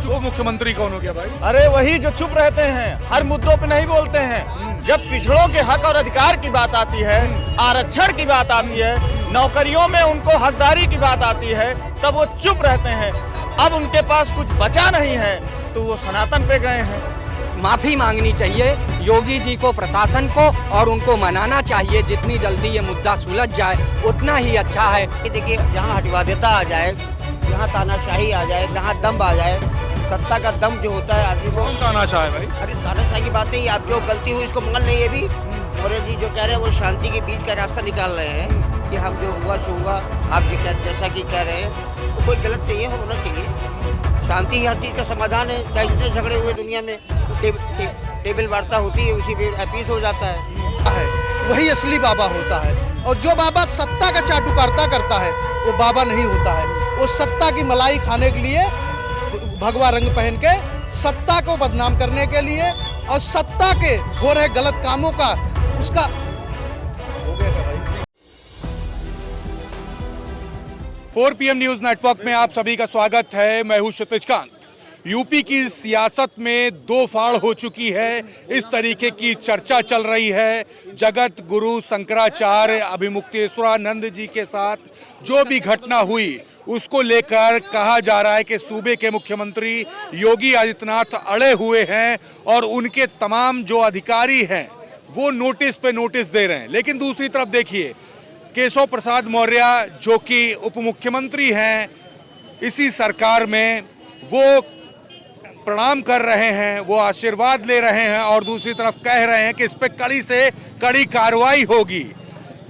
चुप मुख्यमंत्री कौन हो गया भाई? अरे वही जो चुप रहते हैं, हर मुद्दों पे नहीं बोलते हैं। जब पिछड़ों के हक और अधिकार की बात आती है, आरक्षण की बात आती है, नौकरियों में उनको हकदारी की बात आती है, तब वो चुप रहते हैं। अब उनके पास कुछ बचा नहीं है तो वो सनातन पे गए हैं। माफी मांगनी चाहिए योगी जी को, प्रशासन को, और उनको मनाना चाहिए। जितनी जल्दी ये मुद्दा सुलझ जाए उतना ही अच्छा है। देखिए, जहाँ हटवादेता आ जाए, जहाँ तानाशाही आ जाए, जहाँ दम आ जाए, सत्ता का दम जो होता है आदमी को। कौन तानाशाह है भाई? अरे तानाशाही की बात नहीं, आप जो गलती हुई उसको मान नहीं है भी। मौर्य जी जो कह रहे हैं वो शांति के बीच का रास्ता निकाल रहे हैं कि हम जो हुआ सो हुआ। आप जो जैसा कि कह रहे हैं तो कोई गलत नहीं है, होना चाहिए। शांति ही हर चीज़ का समाधान है। चाहे जितने झगड़े हुए दुनिया में टेबल वार्ता होती है, उसी पे अपीस हो जाता है। वही असली बाबा होता है। और जो बाबा सत्ता का चाटुकारिता करता है वो बाबा नहीं होता है। वो सत्ता की मलाई खाने के लिए भगवा रंग पहन के सत्ता को बदनाम करने के लिए और सत्ता के हो रहे गलत कामों का उसका हो गया क्या भाई? 4 PM न्यूज नेटवर्क में आप सभी का स्वागत है। मैं हूं क्षितिज कांत। यूपी की सियासत में दो फाड़ हो चुकी है, इस तरीके की चर्चा चल रही है। जगत गुरु शंकराचार्य अभिमुक्तेश्वरानंद जी के साथ जो भी घटना हुई उसको लेकर कहा जा रहा है कि सूबे के मुख्यमंत्री योगी आदित्यनाथ अड़े हुए हैं और उनके तमाम जो अधिकारी हैं वो नोटिस पे नोटिस दे रहे हैं। लेकिन दूसरी तरफ देखिए, केशव प्रसाद मौर्य जो कि उप मुख्यमंत्री हैं इसी सरकार में, वो प्रणाम कर रहे हैं, वो आशीर्वाद ले रहे हैं और दूसरी तरफ कह रहे हैं कि इस पे कड़ी से कड़ी कार्रवाई होगी।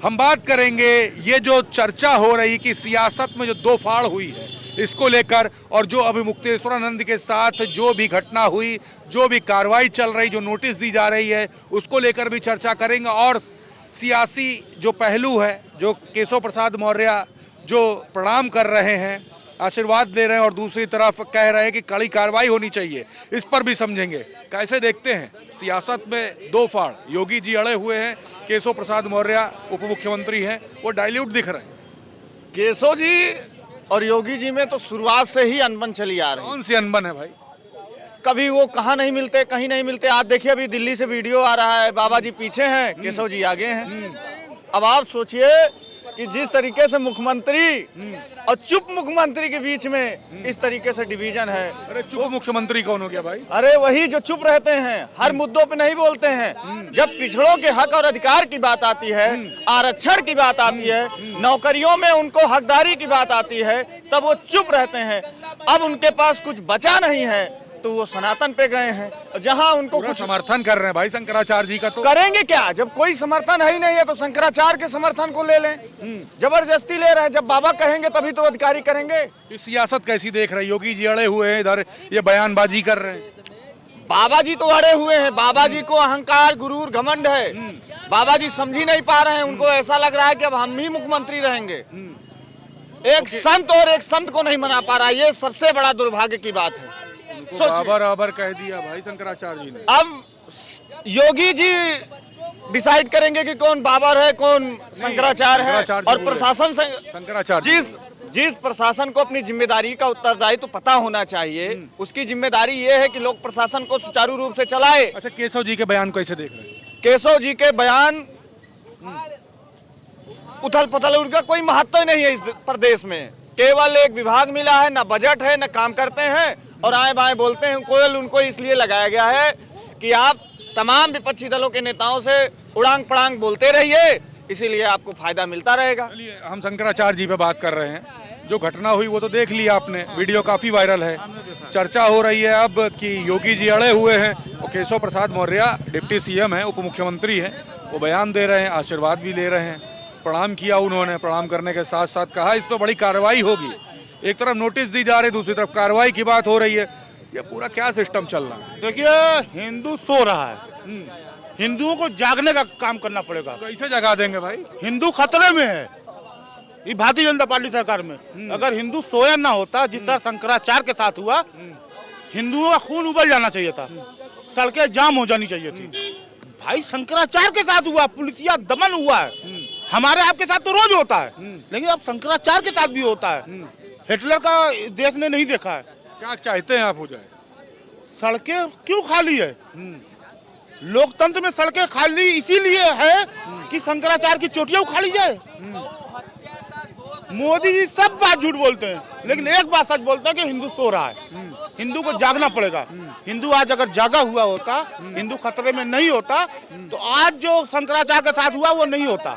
हम बात करेंगे ये जो चर्चा हो रही कि सियासत में जो दो फाड़ हुई है इसको लेकर, और जो अभिमुक्तेश्वरानंद के साथ जो भी घटना हुई, जो भी कार्रवाई चल रही, जो नोटिस दी जा रही है उसको लेकर भी चर्चा करेंगे। और सियासी जो पहलू है, जो केशव प्रसाद मौर्य जो प्रणाम कर रहे हैं, आशीर्वाद दे रहे हैं और दूसरी तरफ कह रहे हैं कि कड़ी कार्रवाई होनी चाहिए, इस पर भी समझेंगे। कैसे देखते हैं सियासत में दो फाड़? योगी जी अड़े हुए हैं, केशव प्रसाद मौर्य उप मुख्यमंत्री हैं, वो डाइल्यूट दिख रहे हैं। केशव जी और योगी जी में तो शुरुआत से ही अनबन चली आ रही है। कौन सी अनबन है भाई? कभी वो कहाँ नहीं मिलते, कहीं नहीं मिलते। आज देखिए, अभी दिल्ली से वीडियो आ रहा है, बाबा जी पीछे हैं, केशव जी आगे हैं। अब आप सोचिए कि जिस तरीके से मुख्यमंत्री और चुप मुख्यमंत्री के बीच में इस तरीके से डिवीजन है। अरे चुप मुख्यमंत्री कौन हो गया भाई? अरे वही जो चुप रहते हैं, हर मुद्दों पे नहीं बोलते हैं। जब पिछड़ों के हक और अधिकार की बात आती है, आरक्षण की बात आती है, नौकरियों में उनको हकदारी की बात आती है, तब वो चुप रहते हैं। अब उनके पास कुछ बचा नहीं है तो वो सनातन पे गए हैं, जहां उनको कुछ समर्थन कर रहे हैं भाई शंकराचार्य जी का। तो करेंगे क्या? जब कोई समर्थन है ही नहीं है तो शंकराचार्य के समर्थन को ले लें। जबरदस्ती ले रहे हैं। जब बाबा कहेंगे तभी तो अधिकारी करेंगे। सियासत कैसी देख रहे हैं? योगी जी अड़े हुए हैं, इधर ये बयानबाजी कर रहे हैं। बाबा जी तो अड़े हुए हैं। बाबा जी को अहंकार, गुरूर, घमंड है। बाबा जी समझ ही नहीं पा रहे हैं। उनको ऐसा लग रहा है कि अब हम ही मुख्यमंत्री रहेंगे। एक संत और एक संत को नहीं मना पा रहा, ये सबसे बड़ा दुर्भाग्य की बात है। बाबर कह दिया भाई शंकराचार्य जी ने। अब योगी जी डिसाइड करेंगे कि कौन बाबर है, कौन शंकराचार्य है। और प्रशासन से शंकराचार्य जिस प्रशासन को अपनी जिम्मेदारी का उत्तरदायित्व तो पता होना चाहिए, उसकी जिम्मेदारी ये है कि लोक प्रशासन को सुचारू रूप से चलाए। अच्छा, केशव जी के बयान कैसे देख रहे हैं? केशव जी के बयान उथल पुथल, उनका कोई महत्व नहीं है इस प्रदेश में। केवल एक विभाग मिला है, न बजट है, न काम करते हैं और आए बाएं बोलते हैं। कोयल उनको इसलिए लगाया गया है कि आप तमाम विपक्षी दलों के नेताओं से उड़ांग पड़ांग बोलते रहिए, इसीलिए आपको फायदा मिलता रहेगा। हम शंकराचार्य जी पे बात कर रहे हैं। जो घटना हुई वो तो देख लिया आपने, वीडियो काफी वायरल है। चर्चा हो रही है अब कि योगी जी अड़े हुए हैं और केशव प्रसाद मौर्य डिप्टी CM है, उप मुख्यमंत्री हैं, वो बयान दे रहे हैं, आशीर्वाद भी ले रहे हैं। प्रणाम किया उन्होंने, प्रणाम करने के साथ साथ कहा इस पर बड़ी कार्रवाई होगी। एक तरफ नोटिस दी जा रही, दूसरी तरफ कार्रवाई की बात हो रही है। ये पूरा क्या सिस्टम चल रहा है? देखिए, हिंदू सो रहा है, हिंदुओं को जागने का काम करना पड़ेगा। तो ऐसे जगा देंगे भाई? हिंदू खतरे में है ये भारतीय जनता पार्टी सरकार में। अगर हिंदू सोया ना होता, जिस तरह शंकराचार्य के साथ हुआ, हिंदुओं का खून उबल जाना चाहिए था, सड़कें जाम हो जानी चाहिए थी। भाई शंकराचार्य के साथ हुआ, पुलिसिया दमन हुआ है। हमारे आपके साथ तो रोज होता है, लेकिन अब शंकराचार्य के साथ भी होता है। हिटलर का देश ने नहीं देखा है। क्या चाहते हैं आप हो जाए? सड़कें क्यों खाली है? लोकतंत्र में सड़कें खाली इसीलिए है कि शंकराचार्य की चोटियां उखाड़ी जाए। मोदी जी सब बात झूठ बोलते हैं, लेकिन एक बात सच बोलते हैं कि हिंदू सो रहा है। हिंदू को जागना पड़ेगा। हिंदू आज अगर जागा हुआ होता, हिंदू खतरे में नहीं होता, तो आज जो शंकराचार्य के साथ हुआ वो नहीं होता।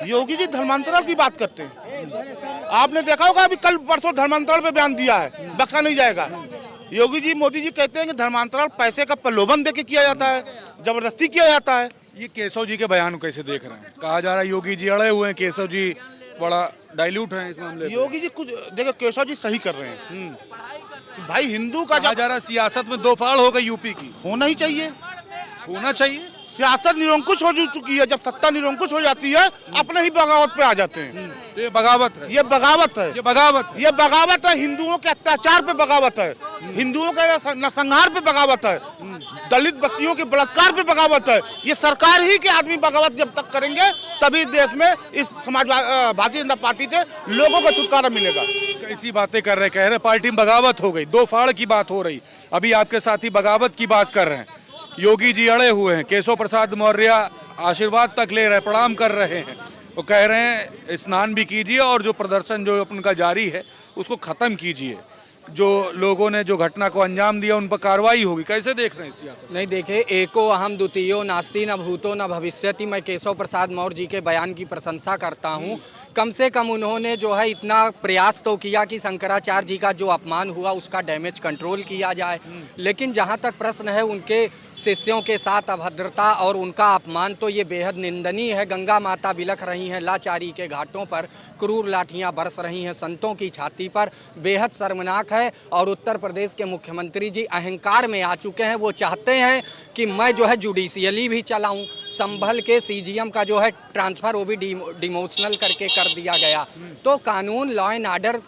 योगी जी धर्मांतरण की बात करते हैं। आपने देखा होगा अभी कल परसों धर्मांतरण पे बयान दिया है, बख्शा नहीं जाएगा। योगी जी मोदी जी कहते हैं कि धर्मांतरण पैसे का प्रलोभन देके किया जाता है, जबरदस्ती किया जाता है। ये केशव जी के बयान को कैसे देख रहे हैं? कहा जा रहा है योगी जी अड़े हुए हैं, केशव जी बड़ा डाइल्यूट है इस मामले में। योगी जी कुछ देखो, केशव जी सही कर रहे हैं। भाई हिंदू का कहा जा रहा है सियासत में दो फाड़ हो गई यूपी की। होना ही चाहिए, होना चाहिए। सियासत निरंकुश हो चुकी है। जब सत्ता निरंकुश हो जाती है, अपने ही बगावत पे आ जाते हैं। ये बगावत है, ये बगावत है, ये बगावत है। ये बगावत है। हिंदुओं के अत्याचार पे बगावत है, हिंदुओं के नरसंहार पे बगावत है, दलित बच्चियों के बलात्कार पे बगावत है। ये सरकार ही के आदमी बगावत जब तक करेंगे, तभी देश में इस भारतीय जनता पार्टी से लोगों को छुटकारा मिलेगा। कैसी बातें कर रहे, कह रहे पार्टी में बगावत हो गई, दो फाड़ की बात हो रही। अभी आपके साथी बगावत की बात कर रहे हैं। योगी जी अड़े हुए हैं, केशव प्रसाद मौर्य आशीर्वाद तक ले रहे, प्रणाम कर रहे हैं। वो कह रहे हैं स्नान भी कीजिए और जो प्रदर्शन जो उनका जारी है उसको खत्म कीजिए। जो लोगों ने जो घटना को अंजाम दिया उन पर कार्रवाई होगी। कैसे देख रहे हैं सियासत? नहीं देखिए, एको अहम द्वितीयो नास्ति न भूतो न भविष्यति। मैं केशव प्रसाद मौर्य जी के बयान की प्रशंसा करता हूँ। कम से कम उन्होंने जो है इतना प्रयास तो किया कि शंकराचार्य जी का जो अपमान हुआ उसका डैमेज कंट्रोल किया जाए। लेकिन जहाँ तक प्रश्न है उनके शिष्यों के साथ अभद्रता और उनका अपमान, तो ये बेहद निंदनीय है। गंगा माता बिलख रही हैं लाचारी के घाटों पर, क्रूर लाठियाँ बरस रही हैं संतों की छाती पर, बेहद शर्मनाक है। और उत्तर प्रदेश के मुख्यमंत्री जी अहंकार में आ चुके हैं। वो चाहते हैं कि मैं जो है जुडिशियली भी चलाऊं। संभल के सीजीएम का जो है ट्रांसफ़र वो भी डिमोशनल करके कर दिया गया। तो कानून, लॉ एंड ऑर्डर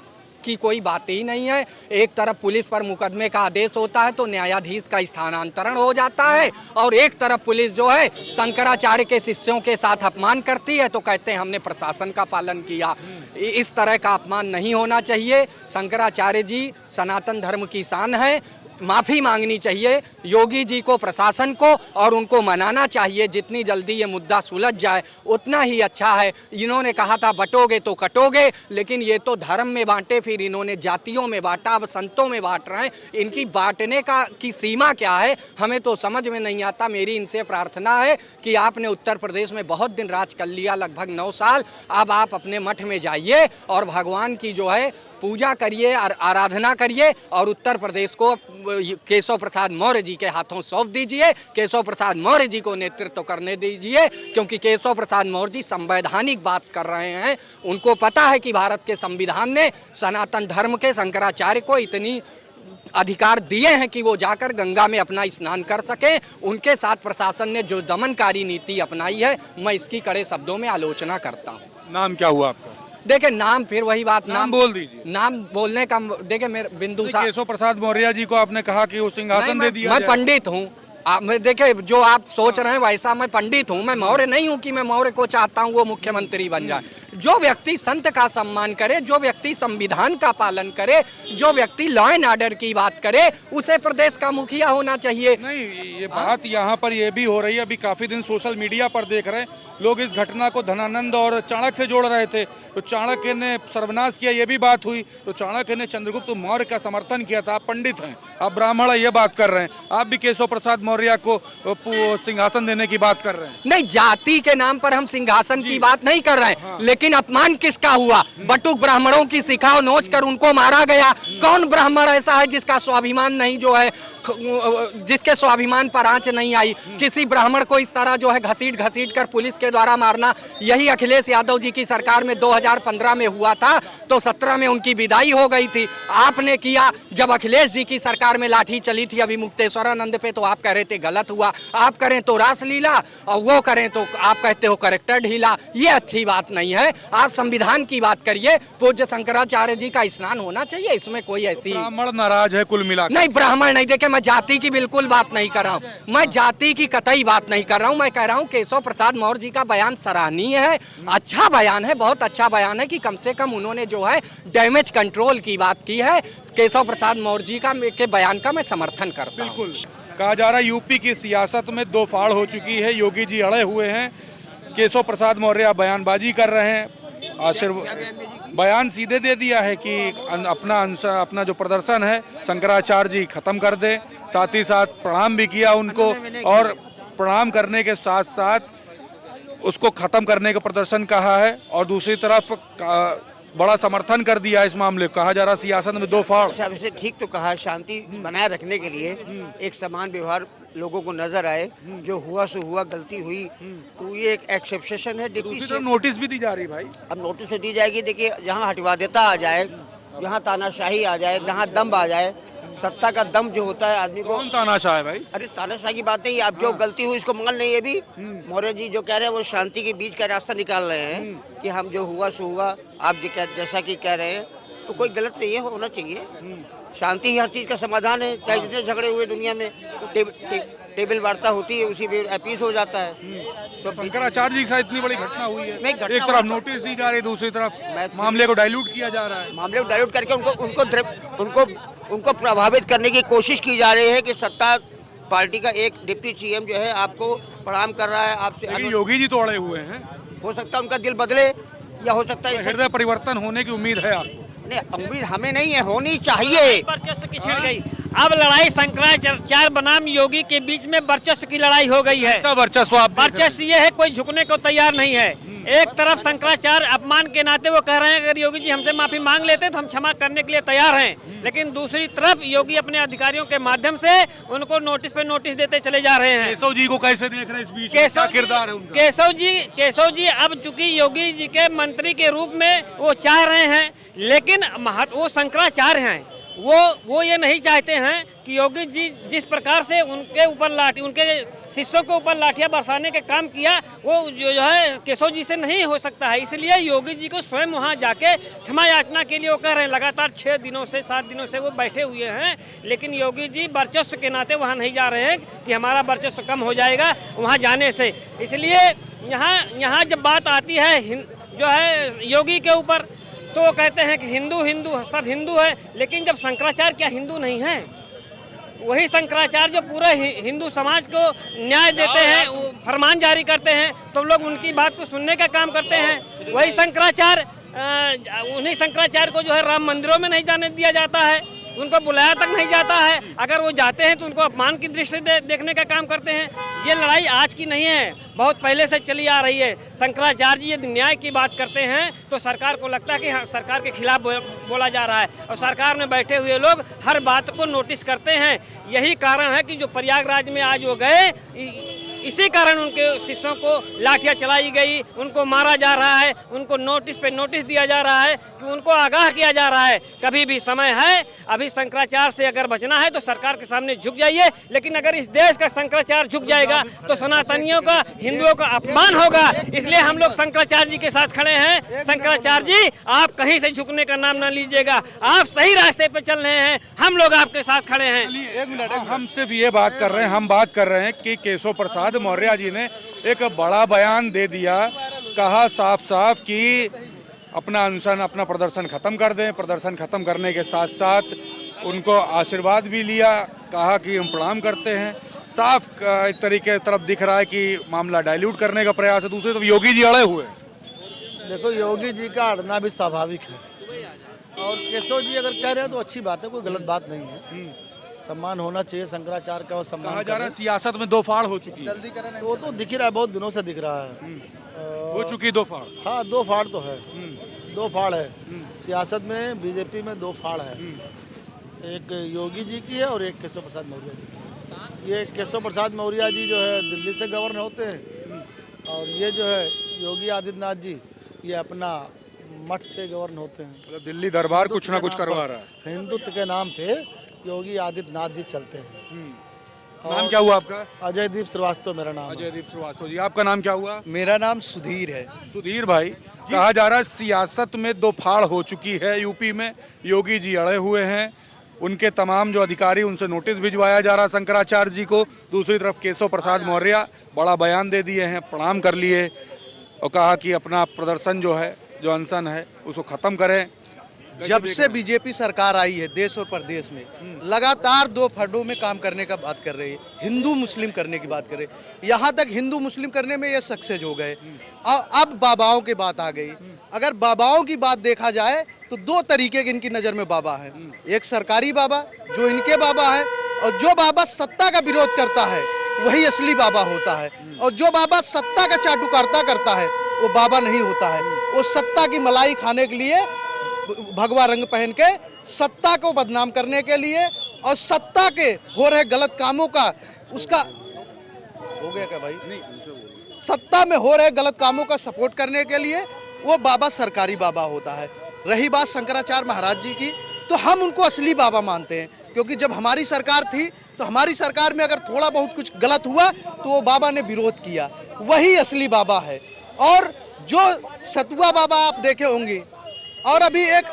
की कोई बात ही नहीं है। एक तरफ पुलिस पर मुकदमे का आदेश होता है तो न्यायाधीश का स्थानांतरण हो जाता है, और एक तरफ पुलिस जो है शंकराचार्य के शिष्यों के साथ अपमान करती है तो कहते हैं हमने प्रशासन का पालन किया। इस तरह का अपमान नहीं होना चाहिए। शंकराचार्य जी सनातन धर्म की शान है। माफ़ी मांगनी चाहिए योगी जी को, प्रशासन को, और उनको मनाना चाहिए। जितनी जल्दी ये मुद्दा सुलझ जाए उतना ही अच्छा है। इन्होंने कहा था बटोगे तो कटोगे, लेकिन ये तो धर्म में बांटे, फिर इन्होंने जातियों में बांटा, अब संतों में बांट रहे हैं। इनकी बांटने की सीमा क्या है हमें तो समझ में नहीं आता। मेरी इनसे प्रार्थना है कि आपने उत्तर प्रदेश में बहुत दिन राज कर लिया, लगभग 9 साल। अब आप अपने मठ में जाइए और भगवान की जो है पूजा करिए और आराधना करिए, और उत्तर प्रदेश को केशव प्रसाद मौर्य जी के हाथों सौंप दीजिए। केशव प्रसाद मौर्य जी को नेतृत्व करने दीजिए, क्योंकि केशव प्रसाद मौर्य जी संवैधानिक बात कर रहे हैं। उनको पता है कि भारत के संविधान ने सनातन धर्म के शंकराचार्य को इतनी अधिकार दिए हैं कि वो जाकर गंगा में अपना स्नान कर सकें। उनके साथ प्रशासन ने जो दमनकारी नीति अपनाई है, मैं इसकी कड़े शब्दों में आलोचना करता हूँ। नाम क्या हुआ आपका? देखिए नाम, फिर वही बात, नाम बोल दीजिए। नाम बोलने का देखिए मेरे बिंदु साहब, केशव प्रसाद मौर्य जी को आपने कहा कि वो सिंहासन दे दिया मैं जाए। पंडित हूँ। मैं देखिए जो आप सोच रहे हैं वैसा मैं पंडित हूँ। मैं मौर्य नहीं हूँ कि मैं मौर्य को चाहता हूँ वो मुख्यमंत्री बन जाए। जो व्यक्ति संत का सम्मान करे, जो व्यक्ति संविधान का पालन करे, जो व्यक्ति लॉ एंड ऑर्डर की बात करे, उसे प्रदेश का मुखिया होना चाहिए। नहीं, ये बात यहाँ पर ये भी हो रही है। अभी काफी दिन सोशल मीडिया पर देख रहे हैं लोग इस घटना को धनानंद और चाणक्य से जोड़ रहे थे। तो चाणक्य ने सर्वनाश किया, ये भी बात हुई। तो चाणक्य ने चंद्रगुप्त मौर्य का समर्थन किया था। आप पंडित हैं, आप ब्राह्मण है, ये बात कर रहे हैं। आप भी केशव प्रसाद मौर्य को सिंहासन देने की बात कर रहे हैं। नहीं, जाति के नाम पर हम सिंहासन की बात नहीं कर रहे हैं। हाँ। लेकिन अपमान किसका हुआ? बटुक ब्राह्मणों की सिखाओ नोच कर उनको मारा गया। कौन ब्राह्मण ऐसा है जिसका स्वाभिमान नहीं, जो है जिसके स्वाभिमान पर आंच नहीं आई? किसी ब्राह्मण को इस तरह जो है घसीट घसीट कर पुलिस के द्वारा मारना, यही अखिलेश यादव जी की सरकार में 2015 में हुआ था, तो 17 में उनकी विदाई हो गई थी। आपने किया जब अखिलेश जी की सरकार में लाठी चली थी अभी मुक्तेश्वरानंद पे, तो आप कह रहे थे गलत हुआ। आप करें तो रासलीला और वो करें तो आप कहते हो करेक्टर ढीला। ये अच्छी बात नहीं है। आप संविधान बयान की बात करिए, पूज्य शंकराचार्य जी का स्नान होना चाहिए, इसमें कोई ऐसी ब्राह्मण नाराज है कुल मिलाकर। नहीं, ब्राह्मण नहीं। देखे, मैं जाति की बिल्कुल बात नहीं कर रहा हूँ, मैं जाति की कतई बात नहीं कर रहा हूँ। मैं कह रहा हूँ केशव प्रसाद मौर्य जी का बयान सराहनीय है, अच्छा बयान है, बहुत अच्छा बयान है कि कम से कम उन्होंने जो है डैमेज कंट्रोल की बात की है। केशव प्रसाद मौर्य जी का के बयान का मैं समर्थन करता हूँ। बिल्कुल। कहा जा रहा है यूपी की सियासत में दो फाड़ हो चुकी है, योगी जी अड़े हुए हैं, केशव प्रसाद मौर्य बयानबाजी कर रहे हैं। आशीर्वाद बयान सीधे दे दिया है कि अपना जो प्रदर्शन है शंकराचार्य जी खत्म कर दे, साथ ही साथ प्रणाम भी किया उनको, और प्रणाम करने के साथ साथ उसको खत्म करने का प्रदर्शन कहा है, और दूसरी तरफ बड़ा समर्थन कर दिया इस मामले को। कहा जा रहा सियासत में दो फाड़। अच्छा, वैसे ठीक तो कहा, शांति बनाए रखने के लिए एक समान व्यवहार लोगों को नजर आए, जो हुआ सो हुआ, गलती हुई तो ये एक एक्सेप्शन है। डिप्टी दूसरी तरफ नोटिस भी दी जा रही भाई। अब नोटिस तो दी जाएगी। देखिए, जहाँ हटवादेता आ जाए, जहाँ तानाशाही आ जाए, जहाँ दम आ जाए, सत्ता का दम जो होता है आदमी को। कौन तानाशाह है भाई? अरे तानाशाही की बात नहीं, अब जो गलती हुई इसको मान नहीं है। भी मौर्य जी जो कह रहे हैं वो शांति के बीच का रास्ता निकाल रहे हैं कि हम जो हुआ सो हुआ, आप जैसा कि कह रहे हैं तो कोई गलत नहीं है, होना चाहिए। शांति ही हर चीज का समाधान है, चाहे जितने झगड़े हुए दुनिया में टेबल वार्ता होती है, उसी में अपीस हो जाता है। तो शंकराचार्य जी के साथ इतनी बड़ी घटना हुई है, नहीं, घटना एक तरफ नोटिस दी जा रही है, दूसरी तरफ मामले को डाइल्यूट किया जा रहा है। मामले को डाइल्यूट करके उनको प्रभावित करने की कोशिश की जा रही है कि सत्ता पार्टी का एक डिप्टी सीएम जो है आपको प्रणाम कर रहा है, आपसे लेकिन योगी जी तो अड़े हुए हैं। हो सकता है उनका दिल बदले, या हो सकता है हृदय परिवर्तन होने की उम्मीद है आपको? नहीं, उम्मीद हमें नहीं है, होनी चाहिए। वर्चस्व की छिड़ गई। अब लड़ाई शंकराचार्य बनाम योगी के बीच में वर्चस्व की लड़ाई हो गई है। ऐसा वर्चस्व आप देख रहे हैं? वर्चस्व ये है, कोई झुकने को तैयार नहीं है। एक तरफ शंकराचार्य अपमान के नाते वो कह रहे हैं अगर योगी जी हमसे माफी मांग लेते तो हम क्षमा करने के लिए तैयार हैं, लेकिन दूसरी तरफ योगी अपने अधिकारियों के माध्यम से उनको नोटिस पे नोटिस देते चले जा रहे हैं। केशव जी को कैसे देख रहे हैं इस बीच में? क्या किरदार है उनका? केशव जी अब चूंकि योगी जी के मंत्री के रूप में वो चाह रहे हैं, लेकिन वो शंकराचार्य हैं, वो ये नहीं चाहते हैं कि योगी जी जिस प्रकार से उनके शिष्यों के ऊपर लाठियां बरसाने के काम किया, वो जो है केशव जी से नहीं हो सकता है। इसलिए योगी जी को स्वयं वहां जाके क्षमा याचना के लिए वो कह रहे हैं। लगातार 6 दिनों से 7 दिनों से वो बैठे हुए हैं, लेकिन योगी जी वर्चस्व के नाते वहां नहीं जा रहे हैं कि हमारा वर्चस्व कम हो जाएगा वहां जाने से। इसलिए यहाँ जब बात आती है जो है योगी के ऊपर, तो वो कहते हैं कि हिंदू सब हिंदू है, लेकिन जब शंकराचार्य क्या हिंदू नहीं है? वही शंकराचार्य जो पूरे हिंदू समाज को न्याय देते हैं, फरमान जारी करते हैं, तो लोग उनकी बात को सुनने का काम करते हैं। वही शंकराचार्य, उन्हीं शंकराचार्य को जो है राम मंदिरों में नहीं जाने दिया जाता है, उनको बुलाया तक नहीं जाता है। अगर वो जाते हैं तो उनको अपमान की दृष्टि से देखने का काम करते हैं। ये लड़ाई आज की नहीं है, बहुत पहले से चली आ रही है। शंकराचार्य जी यदि न्याय की बात करते हैं तो सरकार को लगता है कि हाँ, सरकार के खिलाफ बोला जा रहा है, और सरकार में बैठे हुए लोग हर बात को नोटिस करते हैं। यही कारण है कि जो प्रयागराज में आज वो गए, इसी कारण उनके शिष्यों को लाठियां चलाई गई, उनको मारा जा रहा है, उनको नोटिस पे नोटिस दिया जा रहा है, कि उनको आगाह किया जा रहा है कभी भी समय है। अभी शंकराचार्य से अगर बचना है तो सरकार के सामने झुक जाइए, लेकिन अगर इस देश का शंकराचार्य झुक जाएगा तो सनातनियों का, हिंदुओं का अपमान होगा। इसलिए हम लोग शंकराचार्य जी के साथ खड़े हैं। शंकराचार्य जी, आप कहीं से झुकने का नाम न लीजिएगा, आप सही रास्ते पे चल रहे हैं, हम लोग आपके साथ खड़े हैं। एक मिनट, हम सिर्फ ये बात कर रहे हैं, हम बात कर रहे हैं कि केशव प्रसाद मौर्य जी ने एक बड़ा बयान दे दिया, कहा साफ साफ कि अपना अनशन, अपना प्रदर्शन खत्म कर दें। प्रदर्शन खत्म करने के साथ साथ उनको आशीर्वाद भी लिया, कहा कि हम प्रणाम करते हैं। साफ एक तरीके तरफ दिख रहा है कि मामला डाइल्यूट करने का प्रयास है। दूसरे तरफ योगी जी अड़े हुए। देखो, योगी जी का अड़ना भी स्वाभाविक है, और केशव जी अगर कह रहे हैं तो अच्छी बात है, कोई गलत बात नहीं है। सम्मान होना चाहिए शंकराचार्य का, और सम्मान कहा जा रहा है सियासत में दो फाड़ हो चुकी है। जल्दी करें, वो तो दिख ही रहा है, बहुत दिनों से दिख रहा है। हो चुकी दो फाड़। हाँ, 2 फाड़ तो है, 2 फाड़ है सियासत में, बीजेपी में 2 फाड़ है। एक योगी जी की है और एक केशव प्रसाद मौर्य जी की। ये केशव प्रसाद मौर्य जी जो है दिल्ली से गवर्नर होते हैं, और ये जो है योगी आदित्यनाथ जी, ये अपना मठ से गवर्नर होते हैं। मतलब दिल्ली दरबार कुछ ना कुछ करवा रहा है। हिंदुत्व के नाम पे योगी आदित्यनाथ जी चलते हैं। नाम क्या हुआ आपका? अजयदीप श्रीवास्तव मेरा नाम है। अजयदीप श्रीवास्तव जी, आपका नाम क्या हुआ? मेरा नाम सुधीर है। सुधीर भाई, कहा जा रहा है सियासत में दो फाड़ हो चुकी है यूपी में। योगी जी अड़े हुए हैं, उनके तमाम जो अधिकारी उनसे नोटिस भिजवाया जा रहा शंकराचार्य जी को। दूसरी तरफ केशव प्रसाद मौर्य बड़ा बयान दे दिए हैं, प्रणाम कर लिए और कहा कि अपना प्रदर्शन जो है, जो अनशन है, उसको खत्म करें। जब से बीजेपी सरकार आई है देश और प्रदेश में लगातार दो फंडों में काम करने का बात कर रही है, हिंदू मुस्लिम करने की बात कर रही है। यहाँ तक हिंदू मुस्लिम करने में ये सक्सेस हो गए। अब बाबाओं की बात आ गई। अगर बाबाओं की बात देखा जाए तो दो तरीके के इनकी नज़र में बाबा हैं। एक सरकारी बाबा जो इनके बाबा है, और जो बाबा सत्ता का विरोध करता है वही असली बाबा होता है। और जो बाबा सत्ता का चाटुकारिता करता है वो बाबा नहीं होता है। वो सत्ता की मलाई खाने के लिए भगवा रंग पहन के, सत्ता को बदनाम करने के लिए और सत्ता के हो रहे गलत कामों का, उसका हो गया क्या भाई, सत्ता में हो रहे गलत कामों का सपोर्ट करने के लिए वो बाबा सरकारी बाबा होता है। रही बात शंकराचार्य महाराज जी की, तो हम उनको असली बाबा मानते हैं, क्योंकि जब हमारी सरकार थी तो हमारी सरकार में अगर थोड़ा बहुत कुछ गलत हुआ तो वो बाबा ने विरोध किया, वही असली बाबा है। और जो सतुआ बाबा आप देखे होंगे, और अभी एक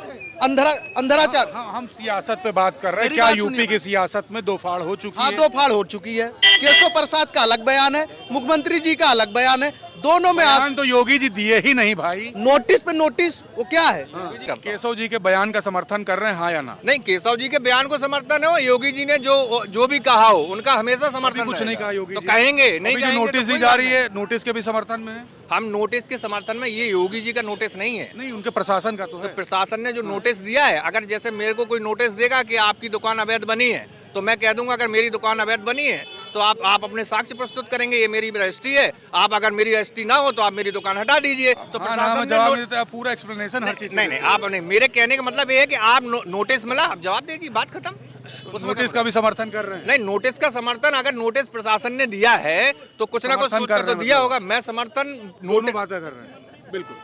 अंधराचार। हम सियासत पे बात कर रहे हैं। मेरी क्या बात यूपी सुनिए। की सियासत में दो फाड़ हो चुकी हाँ, है? दो फाड़ हो चुकी है। केशव प्रसाद का अलग बयान है, मुख्यमंत्री जी का अलग बयान है, दोनों में आप बयान तो योगी जी दिए ही नहीं भाई। नोटिस पे नोटिस, वो क्या है? केशव जी के बयान का समर्थन कर रहे हैं, हाँ या ना? नहीं, केशव जी के बयान को समर्थन हो, योगी जी ने जो भी कहा हो उनका हमेशा समर्थन कुछ नहीं कहा योगी तो जी। कहेंगे नहीं, अभी जो कहेंगे नोटिस तो दी कोई जा बात रही नहीं। है, नोटिस के भी समर्थन में है? हम नोटिस के समर्थन में, ये योगी जी का नोटिस नहीं है। नहीं, उनके प्रशासन का तो तो है। प्रशासन ने जो नोटिस दिया है, अगर जैसे मेरे को कोई नोटिस देगा कि आपकी दुकान अवैध बनी है, तो मैं कह दूंगा अगर मेरी दुकान अवैध बनी है तो आप अपने साक्ष्य प्रस्तुत करेंगे, ये मेरी रजिस्ट्री है, आप अगर मेरी रजिस्ट्री ना हो तो आप मेरी दुकान हटा दीजिए। तो हाँ, ना, प्रशासन मैं ने जवाब नोट- देता है, पूरा एक्सप्लेनेशन हर चीज। नहीं, आप नहीं, मेरे कहने का मतलब ये है कि आप नोटिस मिला, आप जवाब दीजिए, बात खत्म। उस नोटिस का भी समर्थन कर रहे हैं? नहीं, नोटिस का समर्थन, अगर नोटिस प्रशासन ने दिया है तो कुछ ना कुछ समर्थन सोच कर कर रहे तो हैं दिया मतलब। होगा। मैं समर्थन दोनों बातें कर रहे हैं, बिल्कुल।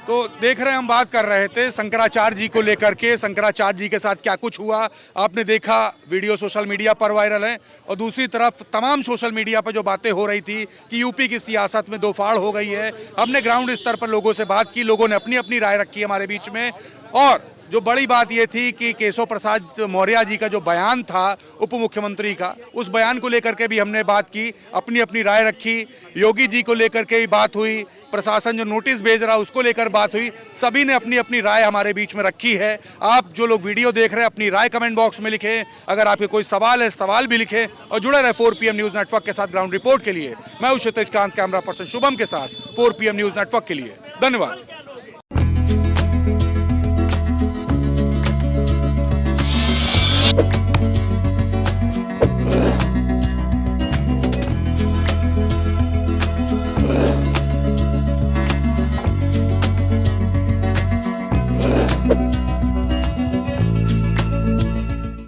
तो देख रहे हैं, हम बात कर रहे थे शंकराचार्य जी को लेकर के, शंकराचार्य जी के साथ क्या कुछ हुआ आपने देखा, वीडियो सोशल मीडिया पर वायरल है। और दूसरी तरफ तमाम सोशल मीडिया पर जो बातें हो रही थी कि यूपी की सियासत में दो फाड़ हो गई है। हमने ग्राउंड स्तर पर लोगों से बात की, लोगों ने अपनी अपनी राय रखी हमारे बीच में। और जो बड़ी बात ये थी कि केशव प्रसाद मौर्य जी का जो बयान था उप मुख्यमंत्री का, उस बयान को लेकर के भी हमने बात की, अपनी अपनी राय रखी। योगी जी को लेकर के भी बात हुई, प्रशासन जो नोटिस भेज रहा उसको लेकर बात हुई। सभी ने अपनी अपनी राय हमारे बीच में रखी है। आप जो लोग वीडियो देख रहे हैं अपनी राय कमेंट बॉक्स में लिखें। अगर आपके कोई सवाल है, सवाल भी लिखें और जुड़े रहे 4 PM न्यूज़ नेटवर्क के साथ ग्राउंड रिपोर्ट के लिए। मैं हूं क्षितिज कांत, कैमरा पर्सन शुभम के साथ 4 PM न्यूज़ नेटवर्क के लिए। धन्यवाद।